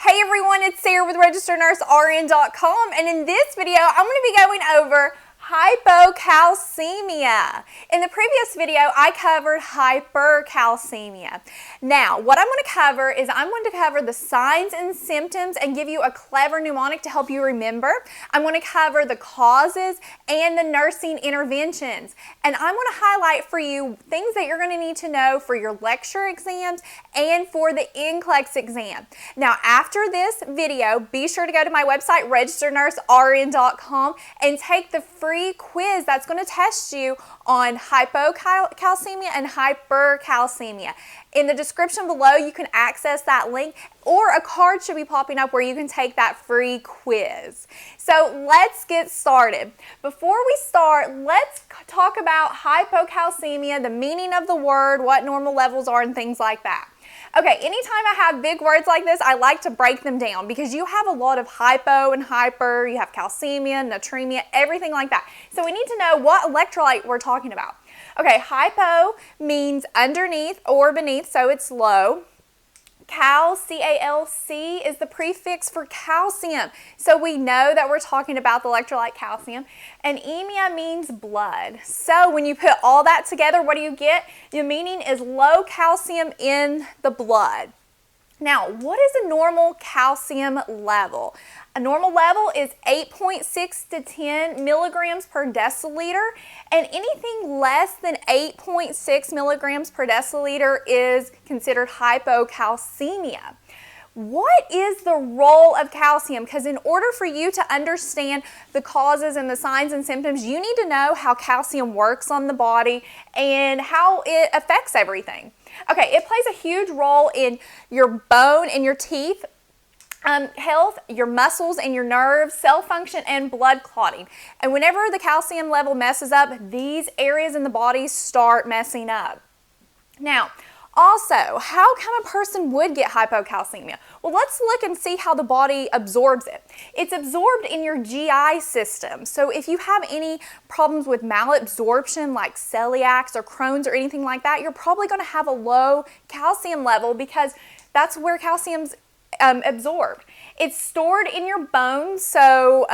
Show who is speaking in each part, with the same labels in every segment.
Speaker 1: Hey everyone, it's Sarah with RegisteredNurseRN.com, and in this video I'm going to be going over hypocalcemia. In the previous video I covered hypercalcemia. Now what I'm going to cover is I'm going to cover the signs and symptoms and give you a clever mnemonic to help you remember. I'm going to cover the causes and the nursing interventions, and I'm going to highlight for you things that you're going to need to know for your lecture exams and for the NCLEX exam. Now after this video, be sure to go to my website RegisteredNurseRN.com and take the free quiz that's going to test you on hypocalcemia and hypercalcemia. In the description below, you can access that link, or a card should be popping up where you can take that free quiz. So let's get started. Before we start, let's talk about hypocalcemia, the meaning of the word, what normal levels are, and things like that. Okay, anytime I have big words like this, I like to break them down because you have a lot of hypo and hyper, you have calcemia, natremia, everything like that. So we need to know what electrolyte we're talking about. Okay, hypo means underneath or beneath, so it's low. Cal, C-A-L-C, is the prefix for calcium. So we know that we're talking about the electrolyte calcium. And emia means blood. So when you put all that together, what do you get? The meaning is low calcium in the blood. Now, what is a normal calcium level? A normal level is 8.6 to 10 milligrams per deciliter, and anything less than 8.6 milligrams per deciliter is considered hypocalcemia. What is the role of calcium? Because in order for you to understand the causes and the signs and symptoms, you need to know how calcium works on the body and how it affects everything. Okay, it plays a huge role in your bone and your teeth health, your muscles and your nerves, cell function, and blood clotting. And whenever the calcium level messes up, these areas in the body start messing up. Now, also, how come a person would get hypocalcemia? Well, let's look and see how the body absorbs it. It's absorbed in your GI system. So if you have any problems with malabsorption like celiacs or Crohn's or anything like that, you're probably going to have a low calcium level because that's where calcium's absorbed. It's stored in your bones. So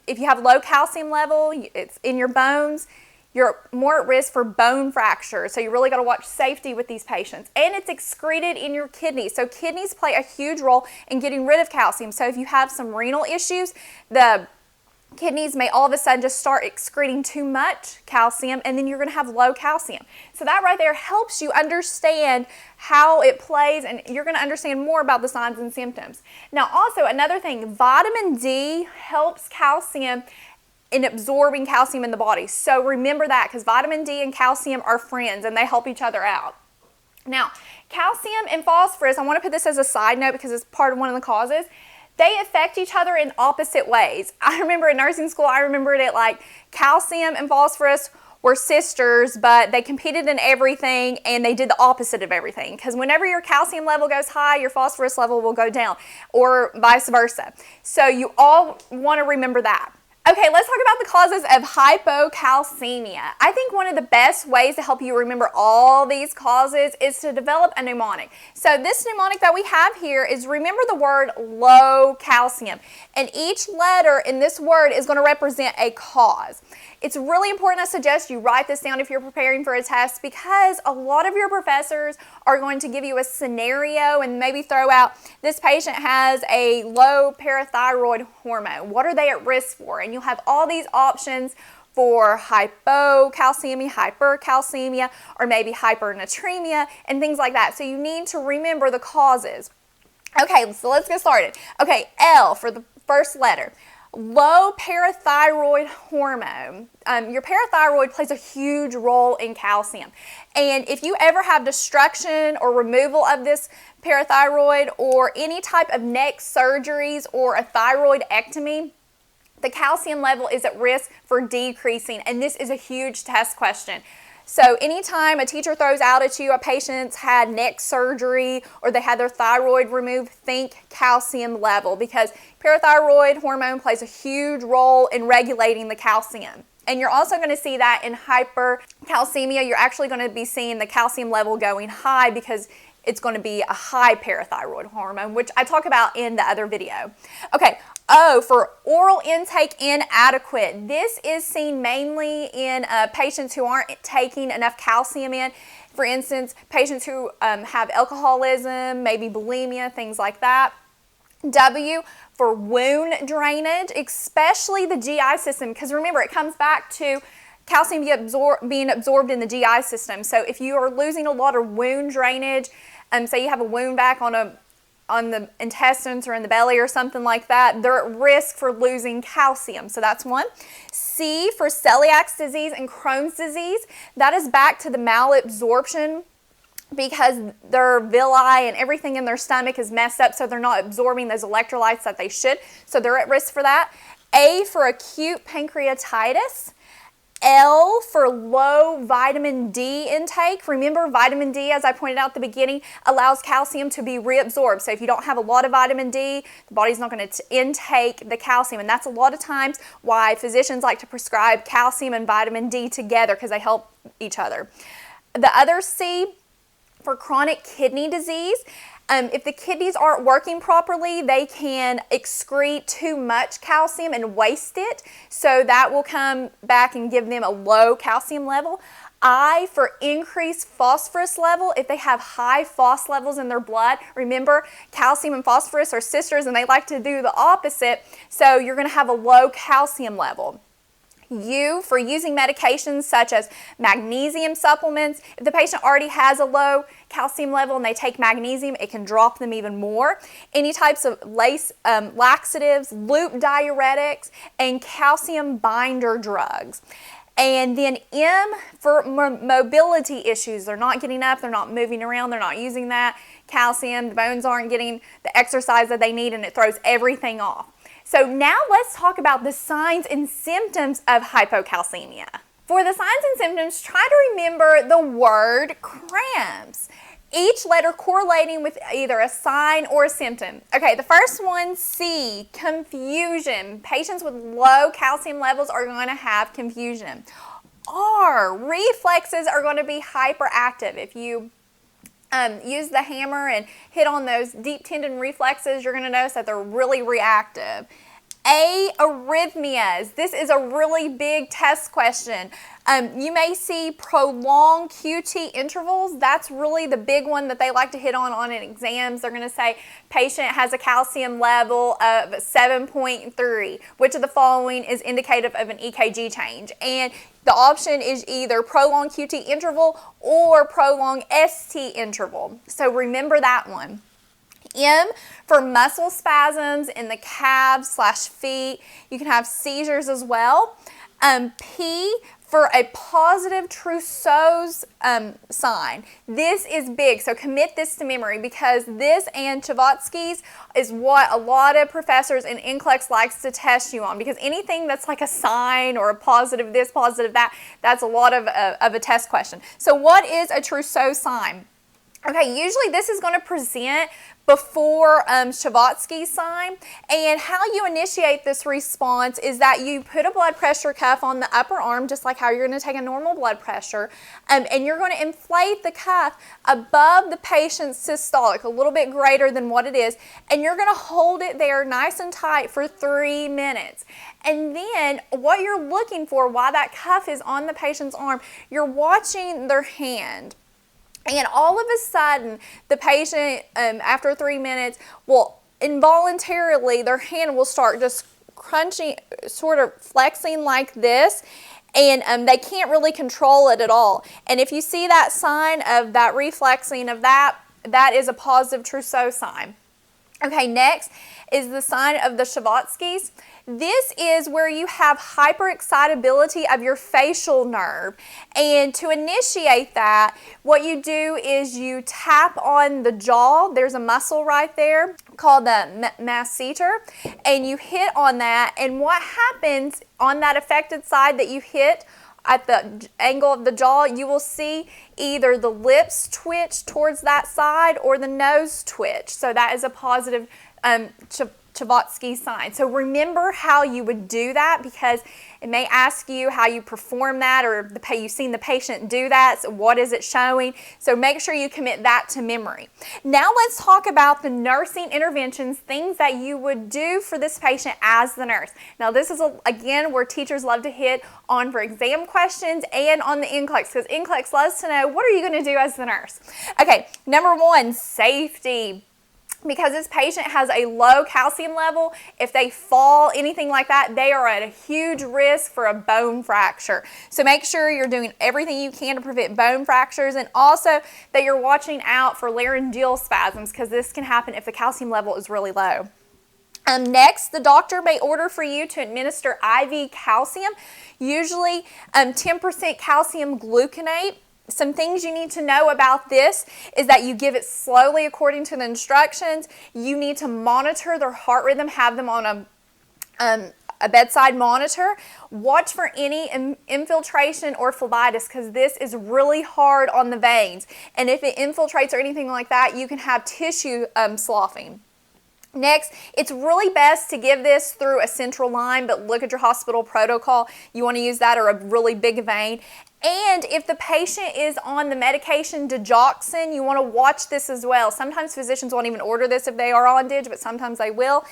Speaker 1: if you have low calcium level, it's in your bones. You're more at risk for bone fractures, so you really got to watch safety with these patients. And it's excreted in your kidneys. So kidneys play a huge role in getting rid of calcium. So if you have some renal issues, the kidneys may all of a sudden just start excreting too much calcium, and then you're going to have low calcium. So that right there helps you understand how it plays, and you're going to understand more about the signs and symptoms. Now also another thing, vitamin D helps calcium in absorbing calcium in the body. So remember that, because vitamin D and calcium are friends and they help each other out. Now, calcium and phosphorus, I want to put this as a side note because it's part of one of the causes. They affect each other in opposite ways. I remember in nursing school, I remembered it like calcium and phosphorus were sisters, but they competed in everything and they did the opposite of everything. Because whenever your calcium level goes high, your phosphorus level will go down, or vice versa. So you all want to remember that. Okay, let's talk about the causes of hypocalcemia. I think one of the best ways to help you remember all these causes is to develop a mnemonic. So this mnemonic that we have here is remember the word low calcium. And each letter in this word is going to represent a cause. It's really important, I suggest you write this down if you're preparing for a test, because a lot of your professors are going to give you a scenario and maybe throw out, this patient has a low parathyroid hormone. What are they at risk for? And you'll have all these options for hypocalcemia, hypercalcemia, or maybe hypernatremia and things like that. So you need to remember the causes. Okay, so let's get started. Okay, L for the first letter. Low parathyroid hormone. Your parathyroid plays a huge role in calcium. And if you ever have destruction or removal of this parathyroid or any type of neck surgeries or a thyroidectomy, the calcium level is at risk for decreasing. And this is a huge test question. So anytime a teacher throws out at you a patient's had neck surgery or they had their thyroid removed, think calcium level, because parathyroid hormone plays a huge role in regulating the calcium. And you're also going to see that in hypercalcemia. You're actually going to be seeing the calcium level going high because it's going to be a high parathyroid hormone, which I talk about in the other video. Okay, O for oral intake inadequate. This is seen mainly in patients who aren't taking enough calcium in. For instance, patients who have alcoholism, maybe bulimia, things like that. W for wound drainage, especially the GI system, because remember, it comes back to calcium being absorbed in the GI system. So if you are losing a lot of wound drainage, say you have a wound back on the intestines or in the belly or something like that, they're at risk for losing calcium. So that's one. C for celiac disease and Crohn's disease. That is back to the malabsorption, because their villi and everything in their stomach is messed up, so they're not absorbing those electrolytes that they should. So they're at risk for that. A for acute pancreatitis. L for low vitamin D intake. Remember, vitamin D, as I pointed out at the beginning, allows calcium to be reabsorbed. So if you don't have a lot of vitamin D, the body's not going to intake the calcium. And that's a lot of times why physicians like to prescribe calcium and vitamin D together, because they help each other. The other C for chronic kidney disease. If the kidneys aren't working properly, they can excrete too much calcium and waste it. So that will come back and give them a low calcium level. I for increased phosphorus level. If they have high phos levels in their blood, remember, calcium and phosphorus are sisters and they like to do the opposite. So you're going to have a low calcium level. U for using medications such as magnesium supplements. If the patient already has a low calcium level and they take magnesium, it can drop them even more. Any types of laxatives, loop diuretics, and calcium binder drugs. And then M for mobility issues. They're not getting up, they're not moving around, they're not using that calcium, the bones aren't getting the exercise that they need, and it throws everything off. So now let's talk about the signs and symptoms of hypocalcemia. For the signs and symptoms, try to remember the word cramps. Each letter correlating with either a sign or a symptom. Okay, the first one, C, confusion. Patients with low calcium levels are going to have confusion. R, reflexes are going to be hyperactive. If you use the hammer and hit on those deep tendon reflexes, you're going to notice that they're really reactive. A, arrhythmias. This is a really big test question. You may see prolonged QT intervals. That's really the big one that they like to hit on in exams. They're going to say patient has a calcium level of 7.3. Which of the following is indicative of an EKG change? And the option is either prolonged QT interval or prolonged ST interval. So remember that one. M for muscle spasms in the calves/feet. You can have seizures as well. P for a positive Trousseau's sign. This is big, so commit this to memory, because this and Chavatsky's is what a lot of professors in NCLEX likes to test you on, because anything that's like a sign or a positive this, positive that, that's a lot of a test question. So what is a Trousseau sign? Okay, usually this is going to present before Chavatsky's sign, and how you initiate this response is that you put a blood pressure cuff on the upper arm, just like how you're going to take a normal blood pressure, and you're going to inflate the cuff above the patient's systolic, a little bit greater than what it is, and you're going to hold it there nice and tight for 3 minutes. And then what you're looking for while that cuff is on the patient's arm, you're watching their hand. And all of a sudden, the patient, after 3 minutes, will involuntarily, their hand will start just crunching, sort of flexing like this, and they can't really control it at all. And if you see that sign of that reflexing of that, that is a positive Trousseau sign. Okay, next is the sign of the Chavatsky's. This is where you have hyperexcitability of your facial nerve. And to initiate that, what you do is you tap on the jaw. There's a muscle right there called the masseter, and you hit on that. And what happens on that affected side that you hit at the angle of the jaw, you will see either the lips twitch towards that side or the nose twitch. So that is a positive Chavotsky sign. So remember how you would do that, because it may ask you how you perform that, or you've seen the patient do that, so what is it showing? So make sure you commit that to memory. Now let's talk about the nursing interventions, things that you would do for this patient as the nurse. Now this is, again, where teachers love to hit on for exam questions and on the NCLEX, because NCLEX loves to know what are you going to do as the nurse. Okay, number one, safety. Because this patient has a low calcium level, if they fall, anything like that, they are at a huge risk for a bone fracture. So make sure you're doing everything you can to prevent bone fractures, and also that you're watching out for laryngeal spasms, because this can happen if the calcium level is really low. Next, the doctor may order for you to administer IV calcium, usually 10% calcium gluconate. Some things you need to know about this is that you give it slowly according to the instructions. You need to monitor their heart rhythm, have them on a bedside monitor. Watch for any infiltration or phlebitis, because this is really hard on the veins. And if it infiltrates or anything like that, you can have tissue sloughing. Next, it's really best to give this through a central line, but look at your hospital protocol. You want to use that or a really big vein. And if the patient is on the medication digoxin, you want to watch this as well. Sometimes physicians won't even order this if they are on dig, but sometimes they will.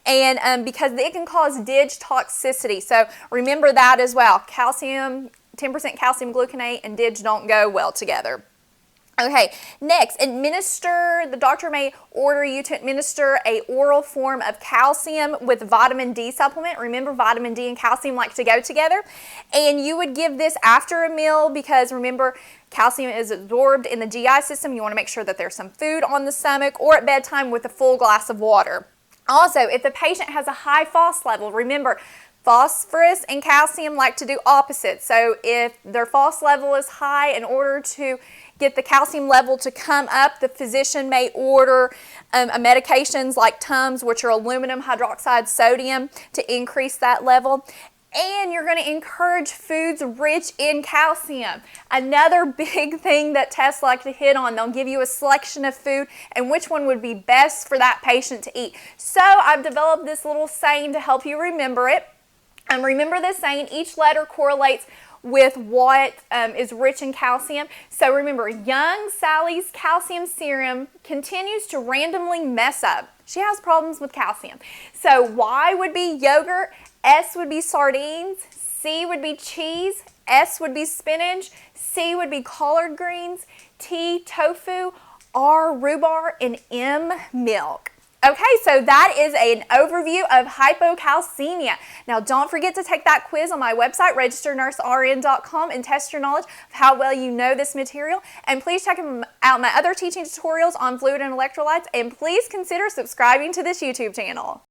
Speaker 1: And because it can cause dig toxicity. So remember that as well. Calcium, 10% calcium gluconate and dig don't go well together. Okay, next, the doctor may order you to administer a oral form of calcium with vitamin D supplement. Remember, vitamin D and calcium like to go together. And you would give this after a meal, because remember, calcium is absorbed in the GI system. You want to make sure that there's some food on the stomach, or at bedtime with a full glass of water. Also, if the patient has a high phos level, remember, phosphorus and calcium like to do opposites. So if their phos level is high, in order to get the calcium level to come up, the physician may order medications like Tums, which are aluminum hydroxide sodium, to increase that level. And you're going to encourage foods rich in calcium. Another big thing that tests like to hit on, they'll give you a selection of food and which one would be best for that patient to eat. So I've developed this little saying to help you remember it. Remember this saying, each letter correlates with what is rich in calcium. So remember, young Sally's calcium serum continues to randomly mess up. She has problems with calcium. So Y would be yogurt, S would be sardines, C would be cheese, S would be spinach, C would be collard greens, T tofu, R rhubarb, and M milk. Okay, so that is an overview of hypocalcemia. Now, don't forget to take that quiz on my website, registernursern.com, and test your knowledge of how well you know this material. And please check out my other teaching tutorials on fluid and electrolytes, and please consider subscribing to this YouTube channel.